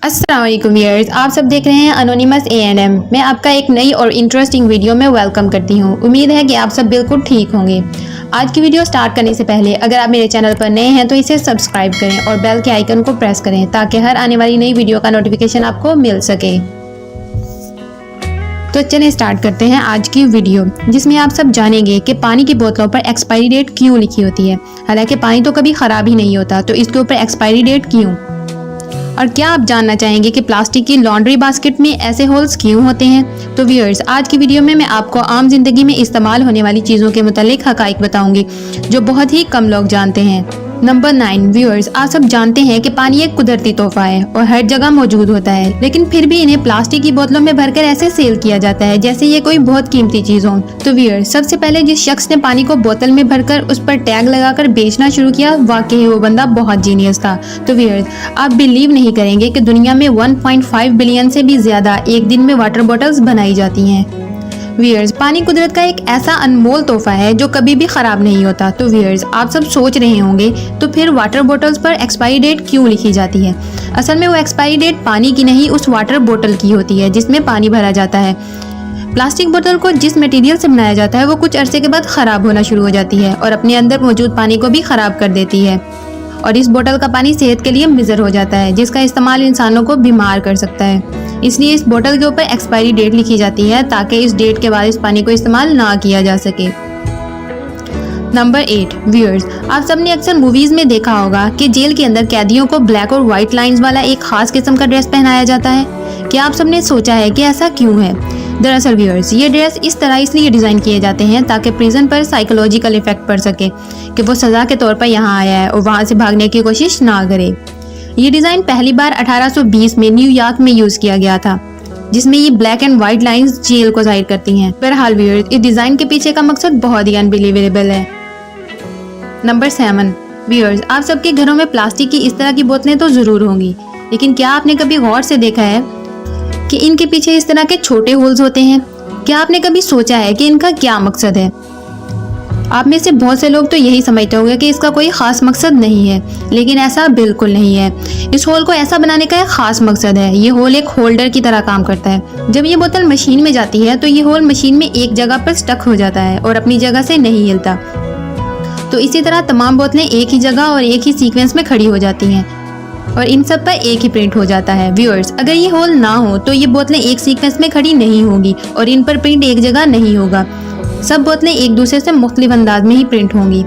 अस्सलाम वालेकुम व्यूअर्स, आप सब देख रहे हैं अनोनिमस A&M। मैं आपका एक नई और इंटरेस्टिंग वीडियो में वेलकम करती हूं। उम्मीद है कि आप सब बिल्कुल ठीक होंगे। आज की वीडियो स्टार्ट करने से पहले अगर आप मेरे चैनल पर नए हैं तो इसे सब्सक्राइब करें और बेल के आइकन को प्रेस करें ताकि हर आने वाली नई वीडियो का नोटिफिकेशन आपको मिल सके। तो चलिए स्टार्ट करते हैं आज की वीडियो, जिसमें आप सब जानेंगे कि पानी की बोतलों पर एक्सपायरी डेट क्यों लिखी होती है। हालांकि पानी तो कभी ख़राब ही नहीं होता, तो इसके ऊपर एक्सपायरी डेट क्यों। और क्या आप जानना चाहेंगे कि प्लास्टिक की लॉन्ड्री बास्केट में ऐसे होल्स क्यों होते हैं। तो व्यूअर्स, आज की वीडियो में मैं आपको आम जिंदगी में इस्तेमाल होने वाली चीज़ों के मुतालिक हकाइक बताऊंगी जो बहुत ही कम लोग जानते हैं। नंबर 9 व्यूअर्स, आप सब जानते हैं कि पानी एक कुदरती तोहफा है और हर जगह मौजूद होता है, लेकिन फिर भी इन्हें प्लास्टिक की बोतलों में भरकर ऐसे सेल किया जाता है जैसे ये कोई बहुत कीमती चीज हो। तो व्यूअर्स, सबसे पहले जिस शख्स ने पानी को बोतल में भरकर उस पर टैग लगाकर बेचना शुरू किया, वाकई वो बंदा बहुत जीनियस था। तो व्यूअर्स, आप बिलीव नहीं करेंगे कि दुनिया में 1.5 बिलियन से भी ज्यादा एक दिन में वाटर बॉटल्स बनाई जाती हैं। व्यूअर्स, पानी कुदरत का एक ऐसा अनमोल तोहफा है जो कभी भी खराब नहीं होता। तो व्यूअर्स, आप सब सोच रहे होंगे तो फिर वाटर बोतल्स पर एक्सपायरी डेट क्यों लिखी जाती है। असल में वो एक्सपायरी डेट पानी की नहीं, उस वाटर बोतल की होती है जिसमें पानी भरा जाता है। प्लास्टिक बोतल को जिस मटेरियल से बनाया जाता है वो कुछ अरसे के बाद खराब होना शुरू हो जाती है और अपने अंदर मौजूद पानी को भी खराब कर देती है, और इस बोतल का पानी सेहत के लिए मुज़र हो जाता है, जिसका इस्तेमाल इंसानों को बीमार कर सकता है। इसलिए इस बोतल के ऊपर एक्सपायरी डेट लिखी जाती है ताकि इस डेट के बाद इस पानी को इस्तेमाल ना किया जा सके। नंबर 8 व्यूअर्स, आप सबने अक्सर मूवीज में देखा होगा कि जेल के अंदर कैदियों को ब्लैक और व्हाइट लाइंस वाला एक खास किस्म का ड्रेस पहनाया जाता है। क्या आप सबने सोचा है कि ऐसा क्यों है। दरअसल व्यूअर्स, ये ड्रेस इस तरह इसलिए डिज़ाइन किए जाते हैं ताकि प्रिजन पर साइकोलॉजिकल इफेक्ट पड़ सके कि वो सज़ा के तौर पर यहाँ आया है और वहाँ से भागने की कोशिश ना करे। ये डिज़ाइन पहली बार 1820 में न्यूयॉर्क में यूज़ किया गया था, जिसमें ये black and white lines jail को जाहिर करती हैं। बहरहाल व्यूअर्स, इस डिज़ाइन के पीछे का मकसद बहुत ही अनबिलीवेबल है। नंबर 7 व्यूअर्स, आप सबके घरों में प्लास्टिक की इस तरह की बोतलें तो ज़रूर होंगी, लेकिन क्या आपने कभी गौर से देखा है कि इनके पीछे इस तरह के छोटे होल्स होते हैं। क्या आपने कभी सोचा है कि इनका क्या मकसद है। आप में से बहुत से लोग तो यही समझते होंगे कि इसका कोई खास मकसद नहीं है, लेकिन ऐसा बिल्कुल नहीं है। इस होल को ऐसा बनाने का एक खास मकसद है। ये होल एक होल्डर की तरह काम करता है। जब ये बोतल मशीन में जाती है तो ये होल मशीन में एक जगह पर स्टक हो जाता है और अपनी जगह से नहीं हिलता। तो इसी तरह तमाम बोतलें एक ही जगह और एक ही सीक्वेंस में खड़ी हो जाती हैं और इन सब पर एक ही प्रिंट हो जाता है। व्यूअर्स, अगर ये होल ना हो तो ये बोतलें एक सीक्वेंस में खड़ी नहीं होगी और इन पर प्रिंट एक जगह नहीं होगा। सब बोतलें एक दूसरे से मुख्तलिफ अंदाज में ही प्रिंट होंगी।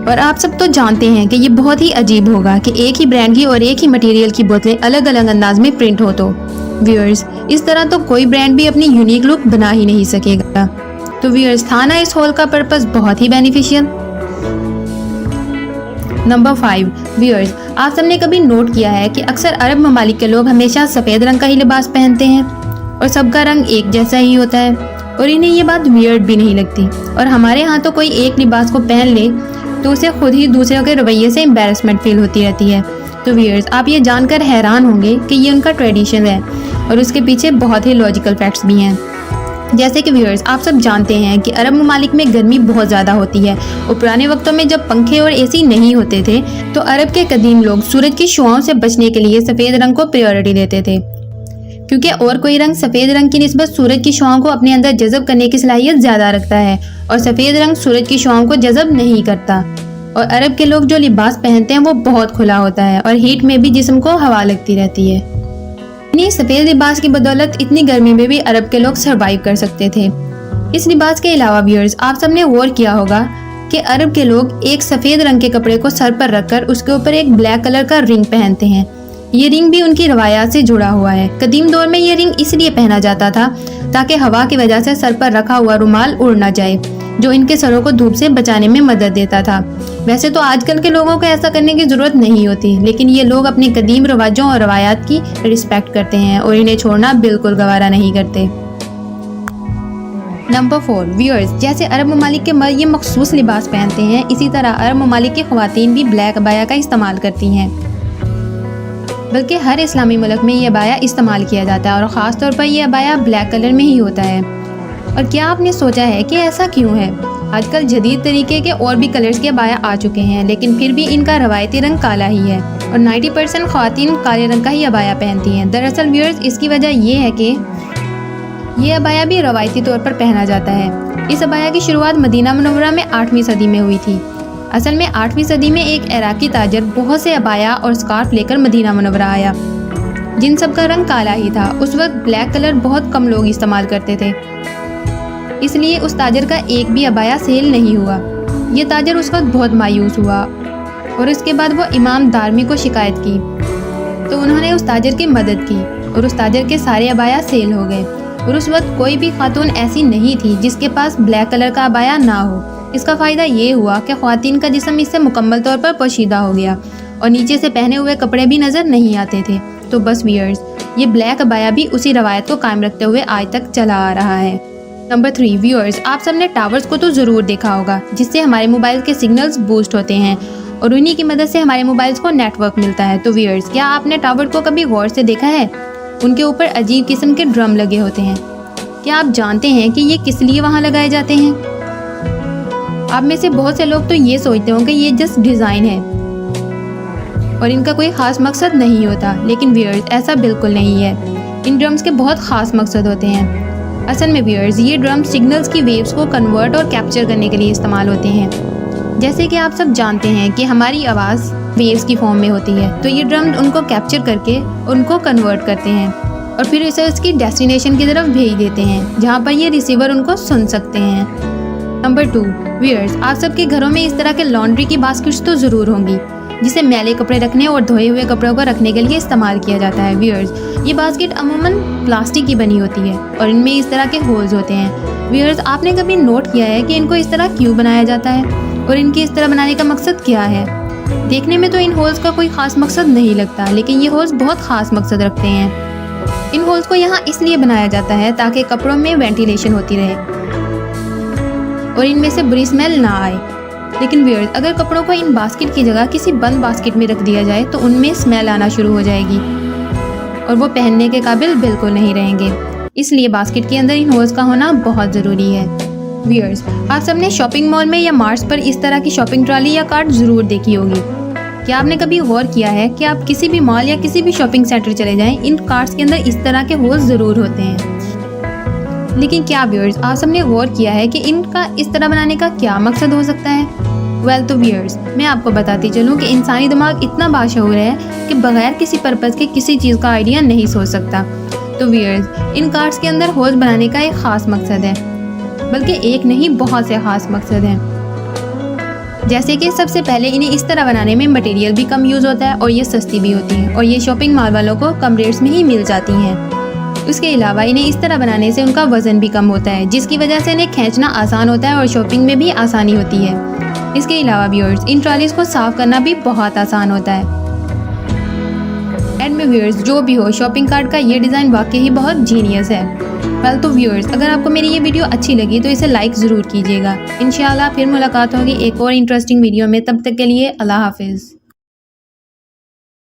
और आप सब तो जानते हैं कि ये बहुत ही अजीब होगा कि एक ही ब्रांड की और एक ही मटेरियल की बोतलें अलग अलग अंदाज में प्रिंट हो। तो व्यूअर्स, इस तरह तो कोई ब्रांड भी अपनी यूनिक लुक बना ही नहीं सकेगा। तो व्यूअर्स, था ना इस होल का पर्पस बहुत ही बेनिफिशियल। नंबर 5 व्यूअर्स, आप सबने कभी नोट किया है कि अक्सर अरब ममालिक के लोग हमेशा सफ़ेद रंग का ही लिबास पहनते हैं और सबका रंग एक जैसा ही होता है और इन्हें ये बात वियर्ड भी नहीं लगती। और हमारे यहाँ तो कोई एक लिबास को पहन ले तो उसे खुद ही दूसरों के रवैये से एम्बैरेसमेंट फील होती रहती है। तो व्यूअर्स, आप ये जानकर हैरान होंगे कि ये उनका ट्रेडिशन है और उसके पीछे बहुत ही लॉजिकल फैक्ट्स भी हैं। जैसे कि व्यूअर्स, आप सब जानते हैं कि अरब ममालिक में गर्मी बहुत ज़्यादा होती है और पुराने वक्तों में जब पंखे और एसी नहीं होते थे तो अरब के कदीम लोग सूरज की शुआओं से बचने के लिए सफ़ेद रंग को प्रायोरिटी देते थे, क्योंकि और कोई रंग सफ़ेद रंग की निस्बत सूरज की शुआओं को अपने अंदर जज़ब करने की सलाहियत ज़्यादा रखता है और सफ़ेद रंग सूरज की शुआओं को जज़ब नहीं करता। और अरब के लोग जो लिबास पहनते हैं वो बहुत खुला होता है और हीट में भी जिस्म को हवा लगती रहती है। इन्हीं सफ़ेद लिबास की बदौलत इतनी गर्मी में भी अरब के लोग सरवाइव कर सकते थे। इस लिबास के अलावा व्यूअर्स, आप सबने गौर किया होगा कि अरब के लोग एक सफ़ेद रंग के कपड़े को सर पर रखकर उसके ऊपर एक ब्लैक कलर का रिंग पहनते हैं। ये रिंग भी उनकी रवायात से जुड़ा हुआ है। कदीम दौर में ये रिंग इसलिए पहना जाता था ताकि हवा की वजह से सर पर रखा हुआ रुमाल उड़ ना जाए, जो इनके सरों को धूप से बचाने में मदद देता था। वैसे तो आजकल के लोगों को ऐसा करने की ज़रूरत नहीं होती, लेकिन ये लोग अपने कदीम रवाजों और रवायात की रिस्पेक्ट करते हैं और इन्हें छोड़ना बिल्कुल गवारा नहीं करते। नंबर 4 व्यूअर्स, जैसे अरब ममालिक के मर्द ये मखसूस लिबास पहनते हैं, इसी तरह अरब ममालिक की ख़वातीन भी ब्लैक अबाया का इस्तेमाल करती हैं। बल्कि हर इस्लामी मुल्क में ये अबाया इस्तेमाल किया जाता है और ख़ास तौर पर यह अबाया ब्लैक कलर में ही होता है। और क्या आपने सोचा है कि ऐसा क्यों है। आजकल जदीद तरीके के और भी कलर्स के अबाया आ चुके हैं, लेकिन फिर भी इनका रवायती रंग काला ही है। और 90% ख़वातीन काले रंग का ही अबाया पहनती हैं। दरअसल व्यूअर्स, इसकी वजह ये है कि ये अबाया भी रवायती तौर पर पहना जाता है। इस अबाया की शुरुआत मदीना मुनव्वरा में 8वीं सदी में हुई थी। असल में 8वीं सदी में एक इराकी ताजर बहुत से अबाया और स्कार्फ लेकर मदीना मुनव्वरा आया, जिन सब का रंग काला ही था। उस वक्त ब्लैक कलर बहुत कम लोग इस्तेमाल करते थे, इसलिए उस ताजर का एक भी अबाया सेल नहीं हुआ। ये ताजर उस वक्त बहुत मायूस हुआ और इसके बाद वो इमाम दारमी को शिकायत की, तो उन्होंने उस ताजर की मदद की और उस ताजर के सारे अबाया सेल हो गए। और उस वक्त कोई भी खातून ऐसी नहीं थी जिसके पास ब्लैक कलर का अबाया ना हो। इसका फ़ायदा ये हुआ कि ख़वातीन का जिस्म इससे मुकम्मल तौर पर पोशीदा हो गया और नीचे से पहने हुए कपड़े भी नज़र नहीं आते थे। तो बस व्यूअर्स, ये ब्लैक अबाया भी उसी रवायत को कायम रखते हुए आज तक चला आ रहा है। नंबर 3 व्यूअर्स, आप सबने टावर्स को तो ज़रूर देखा होगा, जिससे हमारे मोबाइल के सिग्नल्स बूस्ट होते हैं और उन्हीं की मदद से हमारे मोबाइल्स को नेटवर्क मिलता है। तो व्यूअर्स, क्या आपने टावर को कभी गौर से देखा है? उनके ऊपर अजीब किस्म के ड्रम लगे होते हैं। क्या आप जानते हैं कि ये किस लिए वहाँ लगाए जाते हैं? आप में से बहुत से लोग तो ये सोचते होंगे ये जस्ट डिज़ाइन है और इनका कोई ख़ास मकसद नहीं होता, लेकिन व्यूअर्स, ऐसा बिल्कुल नहीं है। इन ड्रम्स के बहुत ख़ास मकसद होते हैं। असल में व्यूअर्स, ये ड्रम सिग्नल्स की वेव्स को कन्वर्ट और कैप्चर करने के लिए इस्तेमाल होते हैं। जैसे कि आप सब जानते हैं कि हमारी आवाज़ वेव्स की फॉर्म में होती है, तो ये ड्रम उनको कैप्चर करके उनको कन्वर्ट करते हैं और फिर इसे उसकी डेस्टिनेशन की तरफ भेज देते हैं, जहाँ पर ये रिसीवर उनको सुन सकते हैं। नंबर 2 व्यूअर्स, आप सबके घरों में इस तरह के लॉन्ड्री की बास्केट्स तो ज़रूर होंगी, जिसे मैले कपड़े रखने और धोए हुए कपड़ों को रखने के लिए इस्तेमाल किया जाता है। व्यूअर्स, ये बास्केट अमूमन प्लास्टिक की बनी होती है और इनमें इस तरह के होल्स होते हैं। व्यूअर्स, आपने कभी नोट किया है कि इनको इस तरह क्यों बनाया जाता है और इनके इस तरह बनाने का मकसद क्या है? देखने में तो इन होल्स का कोई ख़ास मकसद नहीं लगता, लेकिन ये होल्स बहुत ख़ास मकसद रखते हैं। इन होल्स को यहाँ इसलिए बनाया जाता है ताकि कपड़ों में वेंटिलेशन होती रहे और इनमें से बुरी स्मेल ना आए। लेकिन व्यूअर्स, अगर कपड़ों को इन बास्केट की जगह किसी बंद बास्केट में रख दिया जाए तो उनमें स्मेल आना शुरू हो जाएगी और वो पहनने के काबिल बिल्कुल नहीं रहेंगे। इसलिए बास्केट के अंदर इन होल्स का होना बहुत ज़रूरी है। व्यूअर्स, आप सबने शॉपिंग मॉल में या मार्ट्स पर इस तरह की शॉपिंग ट्रॉली या कार्ट ज़रूर देखी होगी। क्या आपने कभी गौर किया है कि आप किसी भी मॉल या किसी भी शॉपिंग सेंटर चले जाएं, इन कार्ट्स के अंदर इस तरह के होल्स ज़रूर होते हैं। लेकिन क्या व्यूअर्स, आप सबने गौर किया है कि इनका इस तरह बनाने का क्या मकसद हो सकता है? वेल तो व्यूअर्स, मैं आपको बताती चलूँ कि इंसानी दिमाग इतना बाशऊर है कि बगैर किसी पर्पज़ के किसी चीज़ का आइडिया नहीं सोच सकता। तो व्यूअर्स, इन कार्ट्स के अंदर होल्स बनाने का एक ख़ास मकसद है, बल्कि एक नहीं बहुत से ख़ास मकसद हैं। जैसे कि सबसे पहले इन्हें इस तरह बनाने में मटेरियल भी कम यूज़ होता है और ये सस्ती भी होती हैं और ये शॉपिंग मॉल वालों को कम रेट्स में ही मिल जाती हैं। उसके अलावा इन्हें इस तरह बनाने से उनका वज़न भी कम होता है, जिसकी वजह से इन्हें खींचना आसान होता है और शॉपिंग में भी आसानी होती है। इसके अलावा व्यूअर्स, इन ट्रॉलीज़ को साफ़ करना भी बहुत आसान होता है। एंड में व्यूअर्स, जो भी हो, शॉपिंग कार्ट का ये डिज़ाइन वाकई ही बहुत जीनियस है। वेल तो व्यूअर्स, अगर आपको मेरी ये वीडियो अच्छी लगी तो इसे लाइक ज़रूर कीजिएगा। इंशाल्लाह फिर मुलाकात होगी एक और इंटरेस्टिंग वीडियो में। तब तक के लिए अल्लाह हाफिज़।